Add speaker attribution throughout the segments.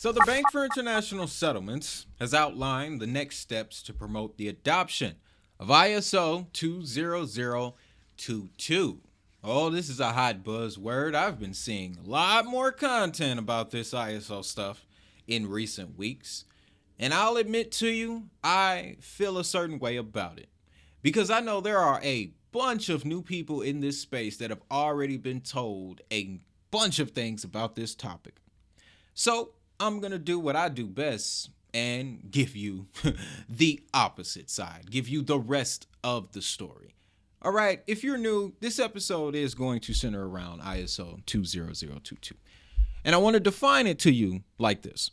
Speaker 1: So, the Bank for International Settlements has outlined the next steps to promote the adoption of ISO 20022. Oh, this is a hot buzzword. I've been seeing a lot more content about this ISO stuff in recent weeks. And I'll admit to you, I feel a certain way about it. Because I know there are a bunch of new people in this space that have already been told a bunch of things about this topic. So I'm going to do what I do best and give you the opposite side, give you the rest of the story. All right, if you're new, this episode is going to center around ISO 20022. And I want to define it to you like this.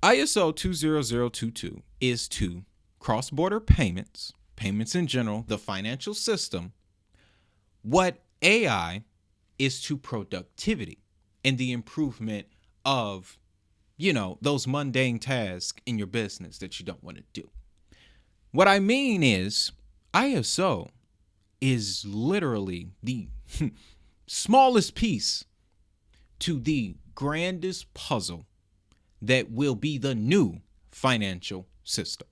Speaker 1: ISO 20022 is to cross-border payments in general, the financial system, what AI is to productivity and the improvement of, those mundane tasks in your business that you don't want to do. What I mean is ISO is literally the smallest piece to the grandest puzzle that will be the new financial system.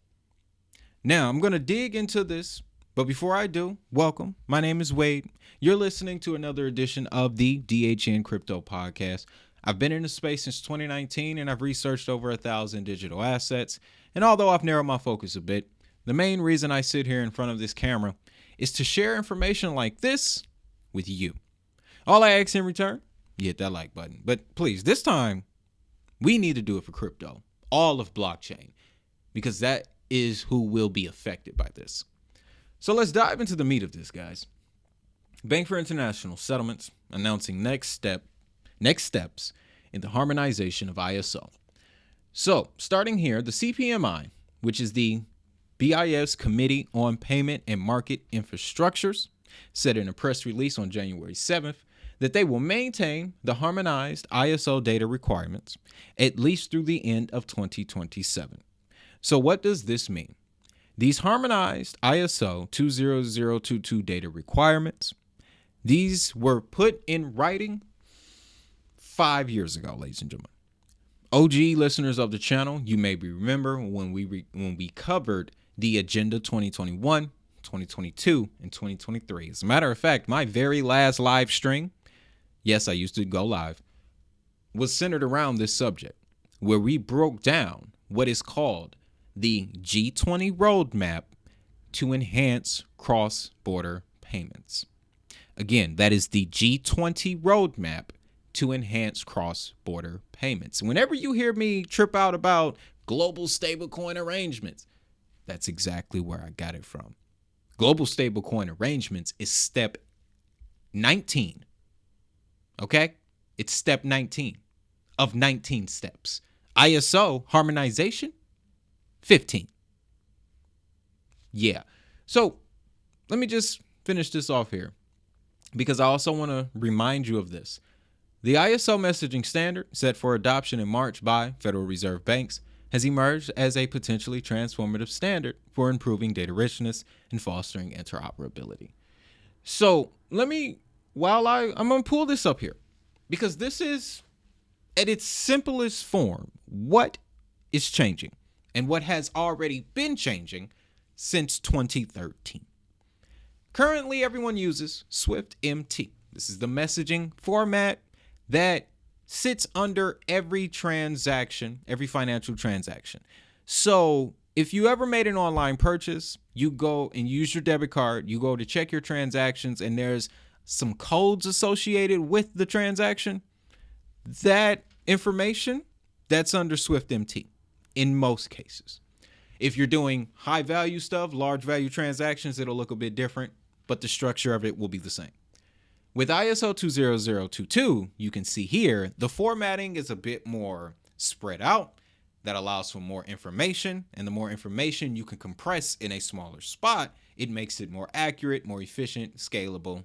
Speaker 1: Now, I'm going to dig into this, but before I do, welcome. My name is Wade. You're listening to another edition of the DHN Crypto Podcast. I've been in the space since 2019, and I've researched over 1,000 digital assets. And although I've narrowed my focus a bit, the main reason I sit here in front of this camera is to share information like this with you. All I ask in return, you hit that like button. But please, this time, we need to do it for crypto, all of blockchain, because that is who will be affected by this. So let's dive into the meat of this, guys. Bank for International Settlements announcing next steps in the harmonization of ISO. So starting here, the CPMI, which is the BIS Committee on Payment and Market Infrastructures, said in a press release on January 7th that they will maintain the harmonized ISO data requirements at least through the end of 2027. So what does this mean? These harmonized ISO 20022 data requirements, these were put in writing 5 years ago, ladies and gentlemen. OG listeners of the channel, you may remember when we covered the Agenda 2021, 2022, and 2023. As a matter of fact, my very last live stream, yes, I used to go live, was centered around this subject, where we broke down what is called the G20 roadmap to enhance cross-border payments. Again, that is the G20 roadmap to enhance cross-border payments. Whenever you hear me trip out about global stablecoin arrangements, that's exactly where I got it from. Global stablecoin arrangements is step 19. Okay? It's step 19 of 19 steps. ISO harmonization, 15. Yeah. So let me just finish this off here, because I also want to remind you of this. The ISO messaging standard, set for adoption in March by Federal Reserve banks, has emerged as a potentially transformative standard for improving data richness and fostering interoperability. So I'm going to pull this up here, because this is, at its simplest form, what is changing and what has already been changing since 2013. Currently, everyone uses SwiftMT. This is the messaging format that sits under every transaction, every financial transaction. So if you ever made an online purchase, you go and use your debit card, you go to check your transactions, and there's some codes associated with the transaction, that information, that's under SwiftMT in most cases. If you're doing high value stuff, large value transactions, it'll look a bit different, but the structure of it will be the same. With ISO 20022, you can see here, the formatting is a bit more spread out. That allows for more information, and the more information you can compress in a smaller spot, it makes it more accurate, more efficient, scalable,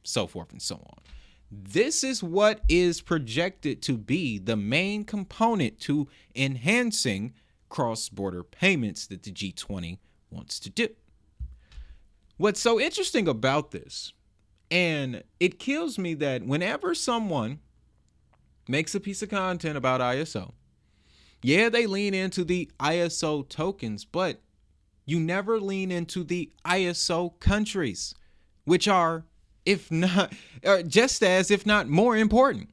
Speaker 1: so forth and so on. This is what is projected to be the main component to enhancing cross-border payments that the G20 wants to do. What's so interesting about this, and it kills me that whenever someone makes a piece of content about ISO, Yeah, they lean into the ISO tokens, but you never lean into the ISO countries, which are, if not, just as, if not more important.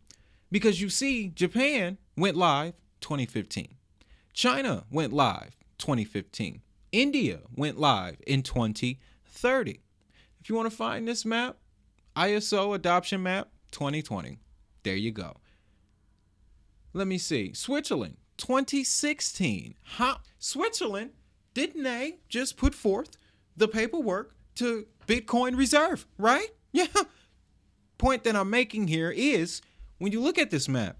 Speaker 1: Because you see, Japan went live 2015. China went live 2015. India went live in 2030. If you want to find this map, ISO adoption map 2020. There you go. Let me see. Switzerland, 2016. Switzerland, didn't they just put forth the paperwork to Bitcoin Reserve, right? Yeah. Point that I'm making here is when you look at this map,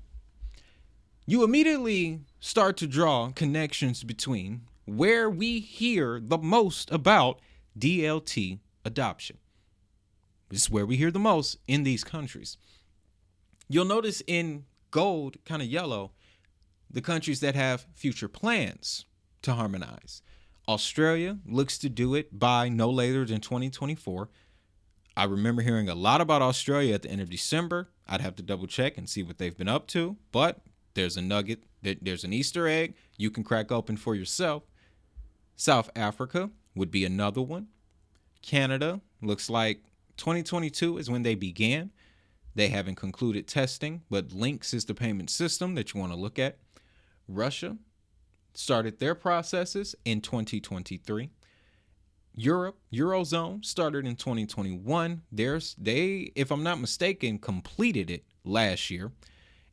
Speaker 1: you immediately start to draw connections between where we hear the most about DLT adoption. This is where we hear the most in these countries. You'll notice in gold, kind of yellow, the countries that have future plans to harmonize. Australia looks to do it by no later than 2024. I remember hearing a lot about Australia at the end of December. I'd have to double check and see what they've been up to, but there's a nugget, there's an Easter egg you can crack open for yourself. South Africa would be another one. Canada looks like 2022 is when they began. They haven't concluded testing, but Lynx is the payment system that you want to look at. Russia started their processes in 2023. Europe, Eurozone, started in 2021. They, if I'm not mistaken, completed it last year.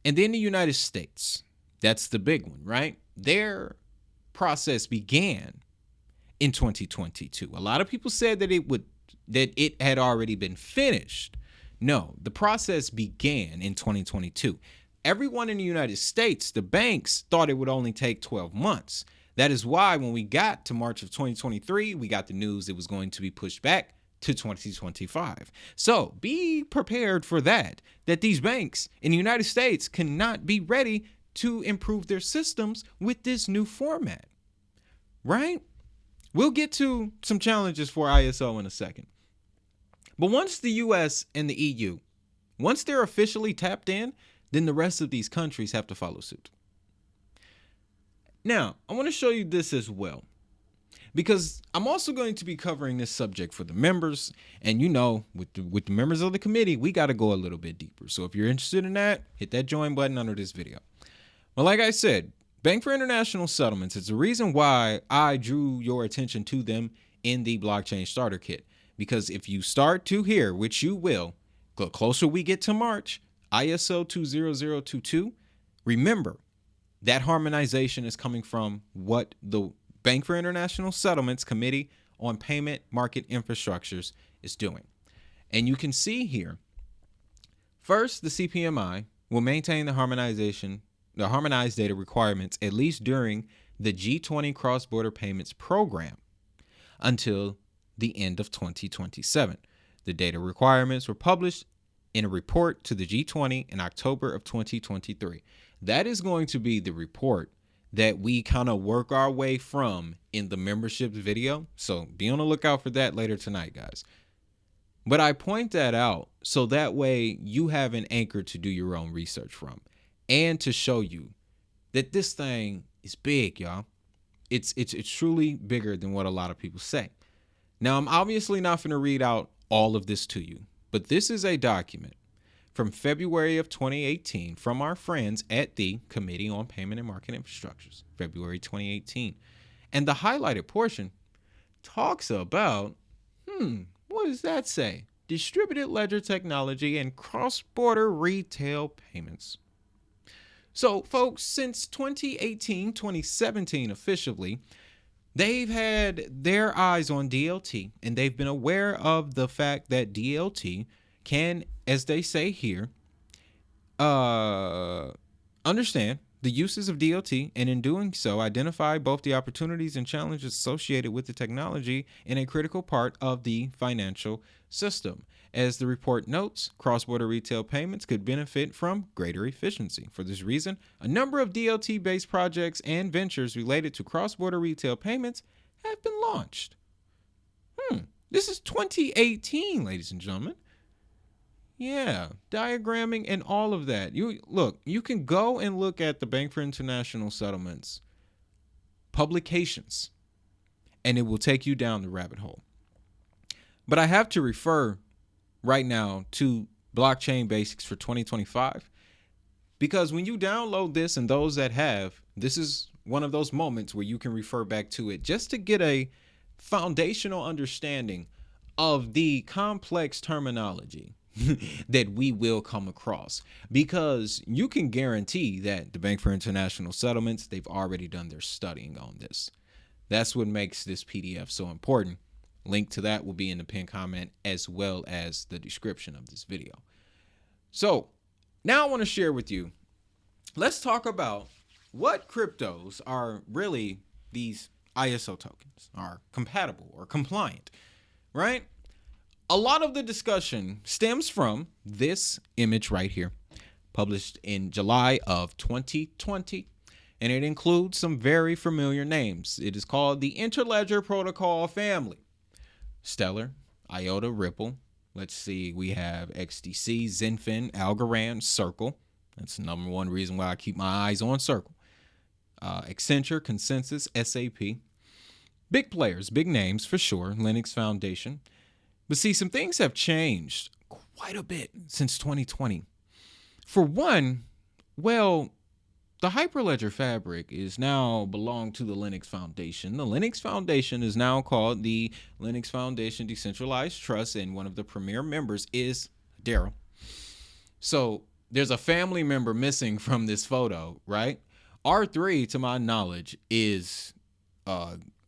Speaker 1: And then the United States, that's the big one, right? Their process began in 2022. A lot of people said that it had already been finished. No, the process began in 2022. Everyone in the United States, the banks, thought it would only take 12 months. That is why when we got to March of 2023, we got the news it was going to be pushed back to 2025. So be prepared for that these banks in the United States cannot be ready to improve their systems with this new format, right? We'll get to some challenges for ISO in a second. But once the US and the EU, once they're officially tapped in, then the rest of these countries have to follow suit. Now, I want to show you this as well, because I'm also going to be covering this subject for the members. And you know, with the members of the committee, we got to go a little bit deeper. So if you're interested in that, hit that join button under this video. Well, like I said, Bank for International Settlements is the reason why I drew your attention to them in the Blockchain Starter Kit. Because if you start to hear, which you will, the closer we get to March, ISO 20022, remember that harmonization is coming from what the Bank for International Settlements Committee on Payment Market Infrastructures is doing. And you can see here, first, the CPMI will maintain the harmonized data requirements at least during the G20 cross-border payments program until the end of 2027. The data requirements were published in a report to the G20 in October of 2023. That is going to be the report that we kind of work our way from in the membership video. So be on the lookout for that later tonight, guys. But I point that out so that way you have an anchor to do your own research from and to show you that this thing is big, y'all. It's truly bigger than what a lot of people say. Now, I'm obviously not going to read out all of this to you, but this is a document from February of 2018 from our friends at the Committee on Payment and Market Infrastructures, February 2018. And the highlighted portion talks about, what does that say? Distributed ledger technology and cross-border retail payments. So, folks, since 2018, 2017 officially, they've had their eyes on DLT, and they've been aware of the fact that DLT can, as they say here, understand the uses of DLT, and in doing so, identify both the opportunities and challenges associated with the technology in a critical part of the financial system. As the report notes, cross-border retail payments could benefit from greater efficiency. For this reason, a number of DLT-based projects and ventures related to cross-border retail payments have been launched. This is 2018, ladies and gentlemen. Yeah, diagramming and all of that. You can go and look at the Bank for International Settlements publications, and it will take you down the rabbit hole. But I have to refer right now to Blockchain Basics for 2025, because when you download this, and those that have, this is one of those moments where you can refer back to it just to get a foundational understanding of the complex terminology that we will come across, because you can guarantee that the Bank for International Settlements, they've already done their studying on this. That's what makes this PDF so important. Link to that will be in the pinned comment as well as the description of this video. So now I want to share with you, let's talk about what cryptos are really these ISO tokens, are compatible or compliant, right? A lot of the discussion stems from this image right here, published in July of 2020, and it includes some very familiar names. It is called the Interledger Protocol family. Stellar, IOTA, Ripple. Let's see, we have XDC, Zenfin, Algorand, Circle. That's the number one reason why I keep my eyes on Circle. Accenture, Consensus, SAP. Big players, big names for sure. Linux Foundation. But see, some things have changed quite a bit since 2020. For one, well, the Hyperledger fabric is now belong to the Linux Foundation. The Linux Foundation is now called the Linux Foundation Decentralized Trust, and one of the premier members is Daryl. So there's a family member missing from this photo, right? R3, to my knowledge, is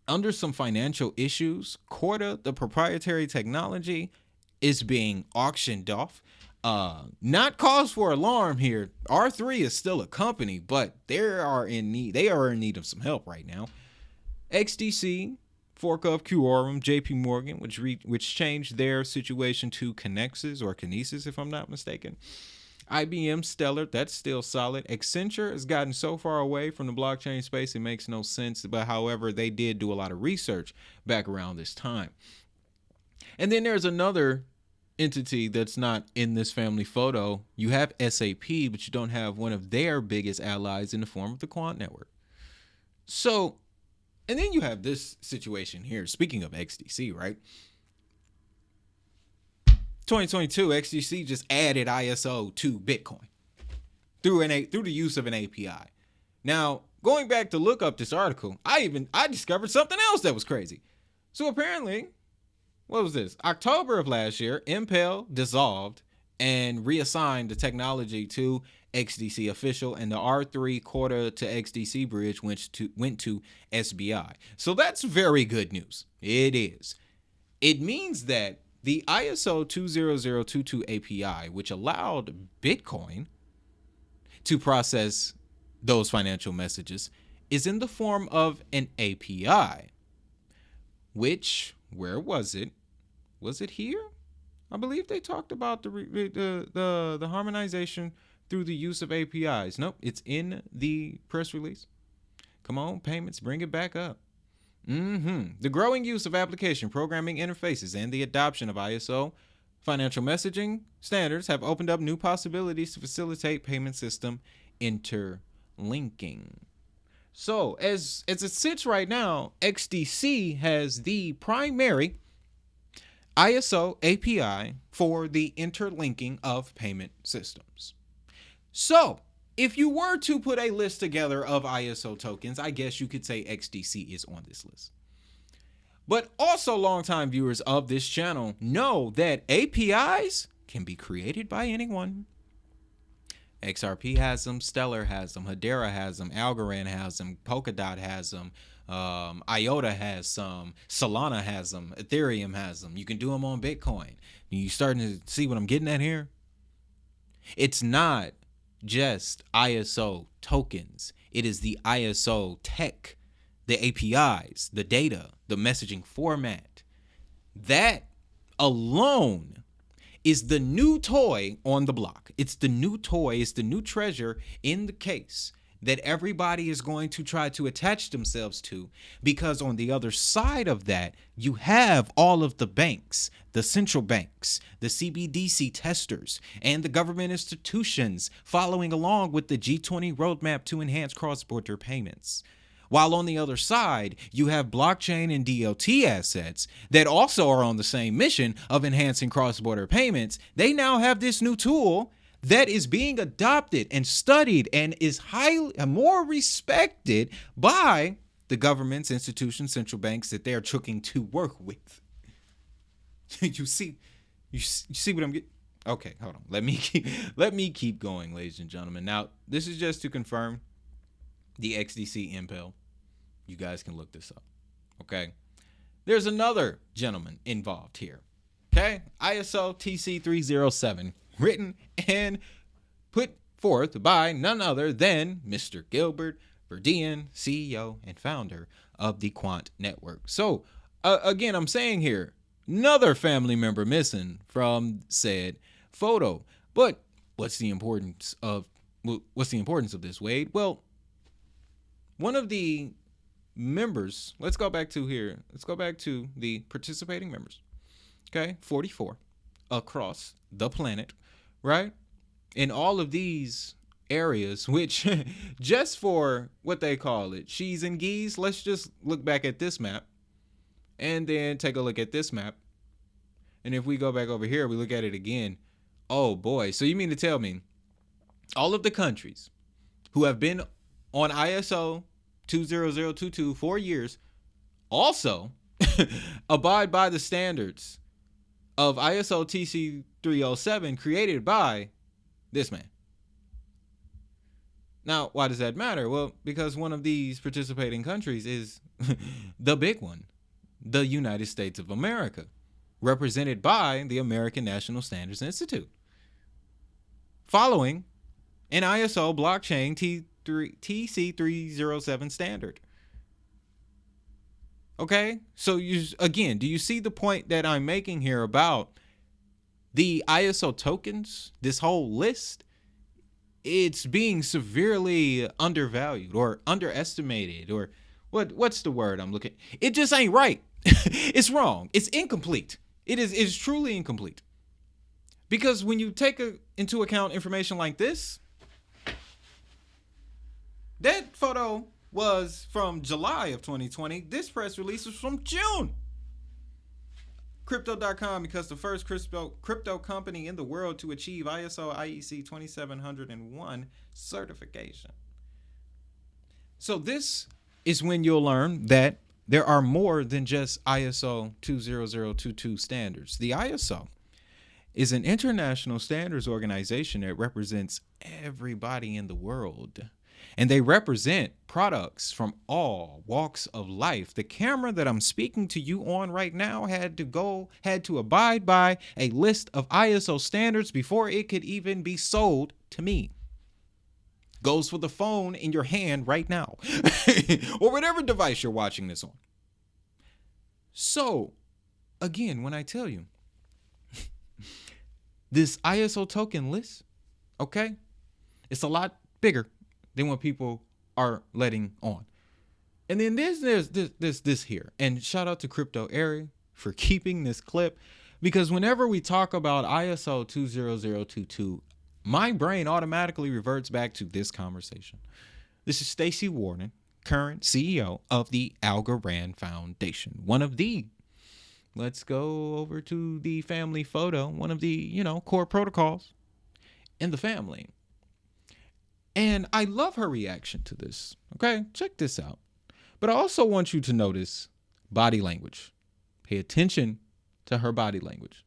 Speaker 1: under some financial issues. Corda, the proprietary technology, is being auctioned off. Not cause for alarm here. R3 is still a company, but they are in need of some help right now. XDC, fork of Quorum, JP Morgan, which changed their situation to Connexus or Kinesis, if I'm not mistaken. IBM, Stellar, that's still solid. Accenture has gotten so far away from the blockchain space, it makes no sense. But however, they did do a lot of research back around this time. And then there's another entity that's not in this family photo. You have SAP, but you don't have one of their biggest allies in the form of the Quant network. So, and then you have this situation here. Speaking of XDC, right? 2022, XDC just added ISO to Bitcoin through the use of an API. Now, going back to look up this article, I discovered something else that was crazy. So apparently, what was this? October of last year, Impel dissolved and reassigned the technology to XDC official, and the R3 Corda to XDC bridge went to SBI. So that's very good news. It is. It means that the ISO 20022 API, which allowed Bitcoin to process those financial messages, is in the form of an API, which, where was it? Was it here? I believe they talked about the harmonization through the use of APIs. Nope, it's in the press release. Come on, payments, bring it back up. The growing use of application programming interfaces and the adoption of ISO financial messaging standards have opened up new possibilities to facilitate payment system interlinking. So as it sits right now, XDC has the primary ISO API for the interlinking of payment systems. So if you were to put a list together of ISO tokens, I guess you could say XDC is on this list. But also, longtime viewers of this channel know that APIs can be created by anyone. XRP has them, Stellar has them, Hedera has them, Algorand has them, Polkadot has them, IOTA has some, Solana has them, Ethereum has them. You can do them on Bitcoin. You starting to see what I'm getting at here? It's not just ISO tokens. It is the ISO tech, the APIs, the data, the messaging format. That alone is the new toy on the block. It's the new toy, it's the new treasure in the case that everybody is going to try to attach themselves to, because on the other side of that, you have all of the banks, the central banks, the CBDC testers, and the government institutions following along with the G20 roadmap to enhance cross-border payments. While on the other side, you have blockchain and DLT assets that also are on the same mission of enhancing cross-border payments. They now have this new tool that is being adopted and studied and is highly more respected by the governments, institutions, central banks that they are looking to work with. You see what I'm getting? Okay, hold on. Let me keep going, ladies and gentlemen. Now, this is just to confirm the XDC Impel. You guys can look this up. Okay. There's another gentleman involved here. Okay. ISO TC307, written and put forth by none other than Mr. Gilbert Verdian, CEO and founder of the Quant network. So, again, I'm saying here, another family member missing from said photo. But what's the importance of this, Wade? Well, one of the members, let's go back to the participating members. Okay, 44 across the planet, right? In all of these areas, which just for what they call it, she's and geese, let's just look back at this map and then take a look at this map. And if we go back over here, we look at it again. Oh boy. So you mean to tell me all of the countries who have been on ISO 20022 for years also abide by the standards of ISO TC 307 created by this man? Now, why does that matter? Well, because one of these participating countries is the big one, the United States of America, represented by the American National Standards Institute, following an ISO blockchain TC307 standard. Okay, so do you see the point that I'm making here about the ISO tokens? This whole list, it's being severely undervalued or underestimated, or what's the word I'm looking? It just ain't right. It's wrong. It's incomplete. It's truly incomplete. Because when you take into account information like this, that photo was from July of 2020. This press release was from June. Crypto.com, because the first crypto company in the world to achieve ISO IEC 2701 certification. So this is when you'll learn that there are more than just ISO 20022 standards. The ISO is an international standards organization that represents everybody in the world. And they represent products from all walks of life. The camera that I'm speaking to you on right now had to abide by a list of ISO standards before it could even be sold to me. Goes for the phone in your hand right now, or whatever device you're watching this on. So, again, when I tell you this ISO token list, okay, it's a lot bigger than what people are letting on. And then there's this here. And shout out to Crypto Airy for keeping this clip, because whenever we talk about ISO 20022, my brain automatically reverts back to this conversation. This is Stacey Warden, current CEO of the Algorand Foundation. Let's go over to the family photo, one of the, core protocols in the family. And I love her reaction to this. Okay, check this out. But I also want you to notice body language. Pay attention to her body language.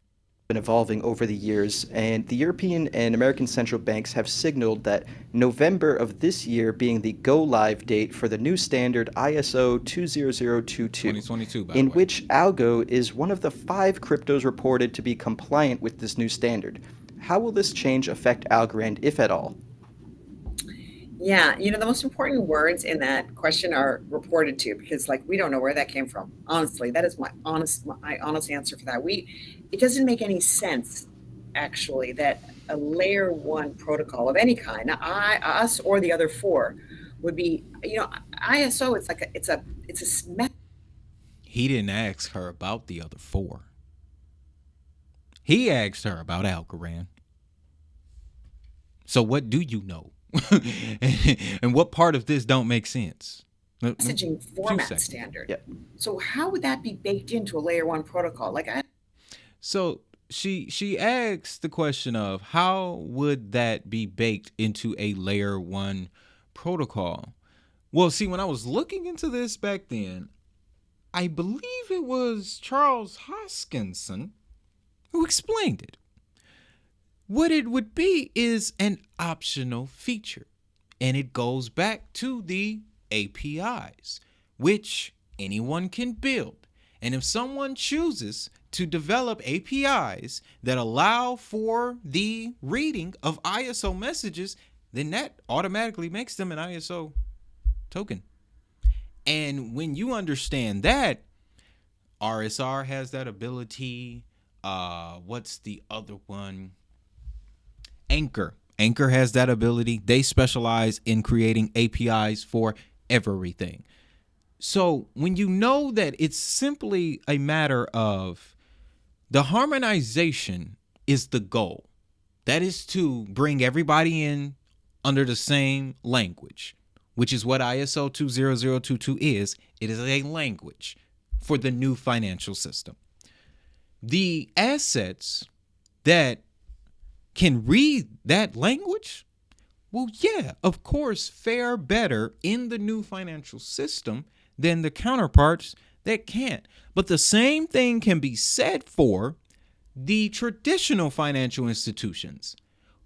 Speaker 2: Been evolving over the years, and the European and American central banks have signaled that November of this year being the go-live date for the new standard ISO 20022,
Speaker 1: 2022,
Speaker 2: in which Algo is one of the 5 cryptos reported to be compliant with this new standard. How will this change affect Algorand, if at all?
Speaker 3: Yeah, the most important words in that question are reported to, because we don't know where that came from. Honestly, that is my honest answer for that. It doesn't make any sense, actually, that a layer 1 protocol of any kind, us or the other 4, would be, ISO. It's like it's a method.
Speaker 1: He didn't ask her about the other four. He asked her about Alcoran. So what do you know? And what part of this don't make sense?
Speaker 3: Messaging format standard.
Speaker 2: Yep.
Speaker 3: So how would that be baked into a layer one protocol?
Speaker 1: So she asks the question of how would that be baked into a layer one protocol? Well, see, when I was looking into this back then, I believe it was Charles Hoskinson who explained it. What it would be is an optional feature, and it goes back to the APIs, which anyone can build. And if someone chooses to develop APIs that allow for the reading of ISO messages, then that automatically makes them an ISO token. And when you understand that, RSR has that ability. What's the other one? Anchor has that ability. They specialize in creating APIs for everything. So when you know that it's simply a matter of the harmonization is the goal. That is to bring everybody in under the same language, which is what ISO 20022 is. It is a language for the new financial system. The assets that can read that language, well, yeah, of course, fare better in the new financial system than the counterparts that can't. But the same thing can be said for the traditional financial institutions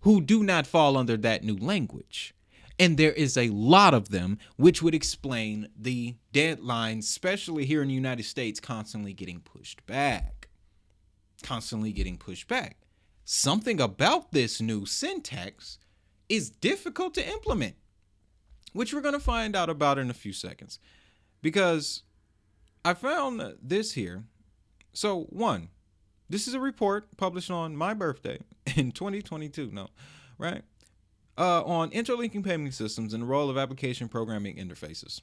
Speaker 1: who do not fall under that new language. And there is a lot of them, which would explain the deadlines, especially here in the United States, constantly getting pushed back. Something about this new syntax is difficult to implement, which we're going to find out about in a few seconds. Because I found this here. So, one, this is a report published on my birthday in 2022. On interlinking payment systems and the role of application programming interfaces.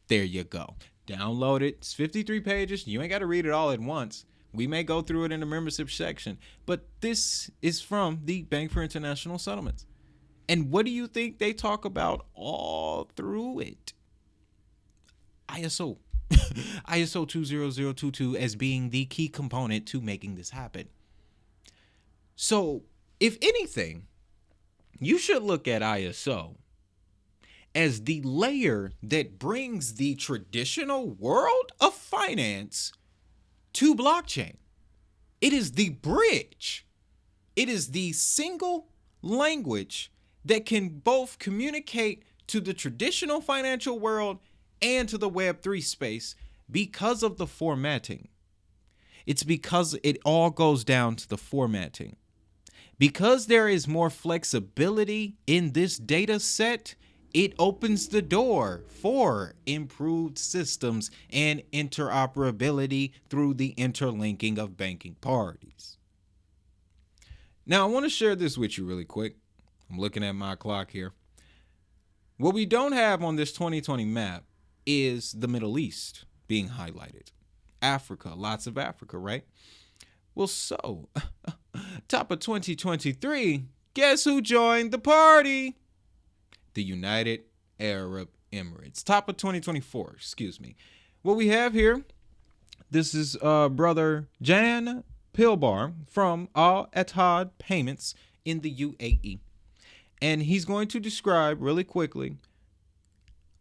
Speaker 1: There you go. Download it. It's 53 pages. You ain't got to read it all at once. We may go through it in the membership section, but this is from the Bank for International Settlements. And what do you think they talk about all through it? ISO. ISO 20022 as being the key component to making this happen. So, if anything, you should look at ISO as the layer that brings the traditional world of finance to blockchain. It is the bridge. It is the single language that can both communicate to the traditional financial world and to the Web3 space because of the formatting. It's because it all goes down to the formatting. Because there is more flexibility in this data set, it opens the door for improved systems and interoperability through the interlinking of banking parties. Now, I want to share this with you really quick. I'm looking at my clock here. What we don't have on this 2020 map is the Middle East being highlighted. Africa, lots of Africa, right? Well, so, top of 2023, guess who joined the party? The United Arab Emirates. Top of 2024, excuse me. What we have here, this is brother Jan Pilbar from Al Etihad Payments in the UAE. And he's going to describe really quickly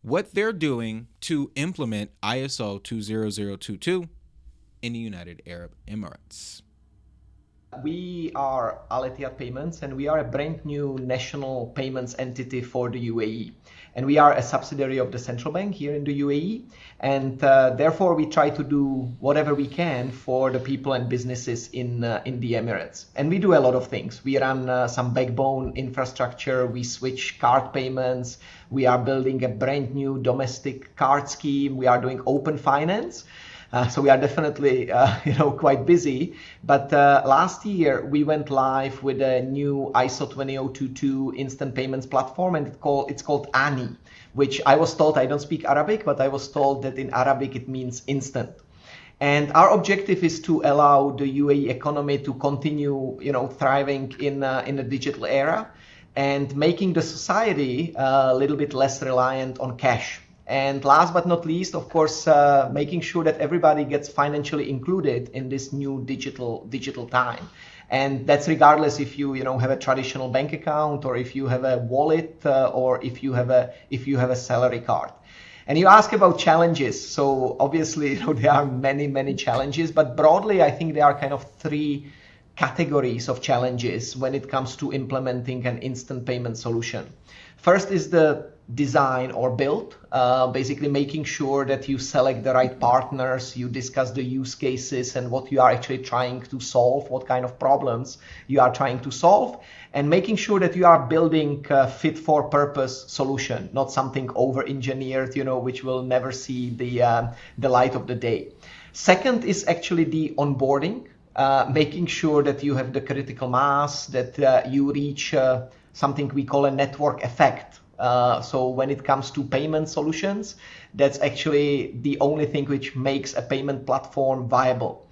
Speaker 1: what they're doing to implement ISO 20022 in the United Arab Emirates.
Speaker 4: We are Al Etihad Payments, and we are a brand new national payments entity for the UAE. And we are a subsidiary of the central bank here in the UAE. And therefore, we try to do whatever we can for the people and businesses in the Emirates. And we do a lot of things. We run some backbone infrastructure. We switch card payments. We are building a brand new domestic card scheme. We are doing open finance. So we are definitely, quite busy. But last year we went live with a new ISO 20022 instant payments platform, and it's called ANI, which I was told, I don't speak Arabic, but I was told that in Arabic it means instant. And our objective is to allow the UAE economy to continue, thriving in a digital era, and making the society a little bit less reliant on cash. And last but not least, of course, making sure that everybody gets financially included in this new digital time. And that's regardless if you have a traditional bank account, or if you have a wallet, or if you have a salary card. And you ask about challenges. So obviously, there are many challenges, but broadly, I think there are kind of three categories of challenges when it comes to implementing an instant payment solution. First is the design or build, basically making sure that you select the right partners, you discuss the use cases and what you are actually trying to solve, what kind of problems you are trying to solve, and making sure that you are building a fit for purpose solution, not something over engineered, which will never see the light of the day. Second is actually the onboarding, making sure that you have the critical mass, that you reach something we call a network effect. So when it comes to payment solutions, that's actually the only thing which makes a payment platform viable.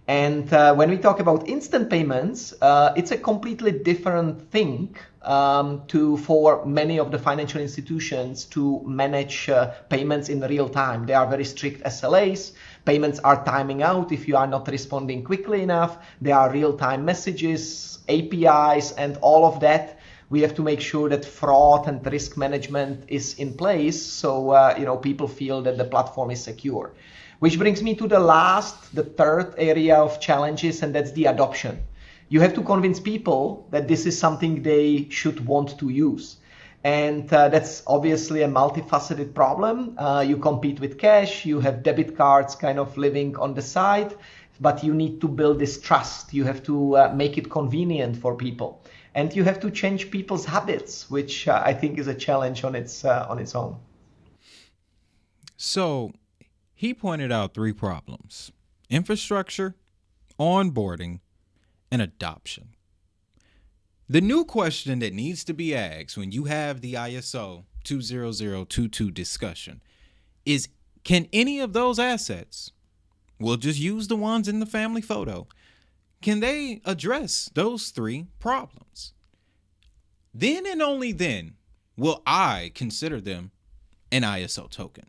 Speaker 4: And when we talk about instant payments, it's a completely different thing for many of the financial institutions to manage payments in real time. There are very strict SLAs. Payments are timing out if you are not responding quickly enough. There are real-time messages, APIs, and all of that. We have to make sure that fraud and risk management is in place, so people feel that the platform is secure. Which brings me to the third area of challenges, and that's the adoption. You have to convince people that this is something they should want to use. And that's obviously a multifaceted problem. You compete with cash, you have debit cards kind of living on the side, but you need to build this trust. You have to make it convenient for people. And you have to change people's habits, which I think is a challenge on its own.
Speaker 1: So he pointed out three problems: infrastructure, onboarding, and adoption. The new question that needs to be asked when you have the ISO 20022 discussion is, can any of those assets, we'll just use the ones in the family photo, can they address those three problems? Then and only then will I consider them an ISO token.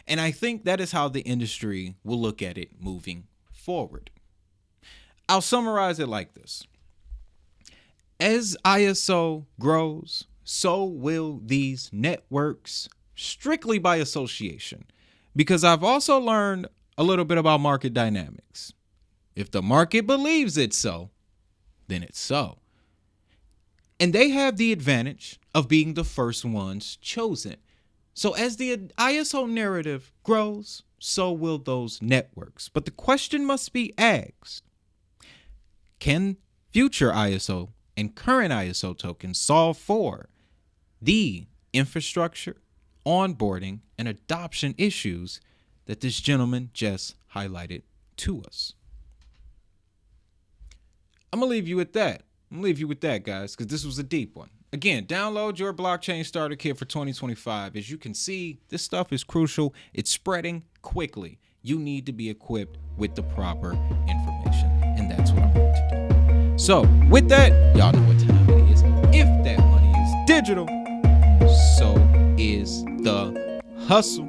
Speaker 1: And I think that is how the industry will look at it moving forward. I'll summarize it like this. As ISO grows, so will these networks, strictly by association, because I've also learned a little bit about market dynamics. If the market believes it's so, then it's so. And they have the advantage of being the first ones chosen. So as the ISO narrative grows, so will those networks. But the question must be asked: can future ISO and current ISO tokens solve for the infrastructure, onboarding, and adoption issues that this gentleman just highlighted to us? I'm going to leave you with that. Guys, because this was a deep one. Again, download your blockchain starter kit for 2025. As you can see, this stuff is crucial. It's spreading quickly. You need to be equipped with the proper information, and that's what I'm going to do. So with that, y'all know what time it is. If that money is digital, so is the hustle.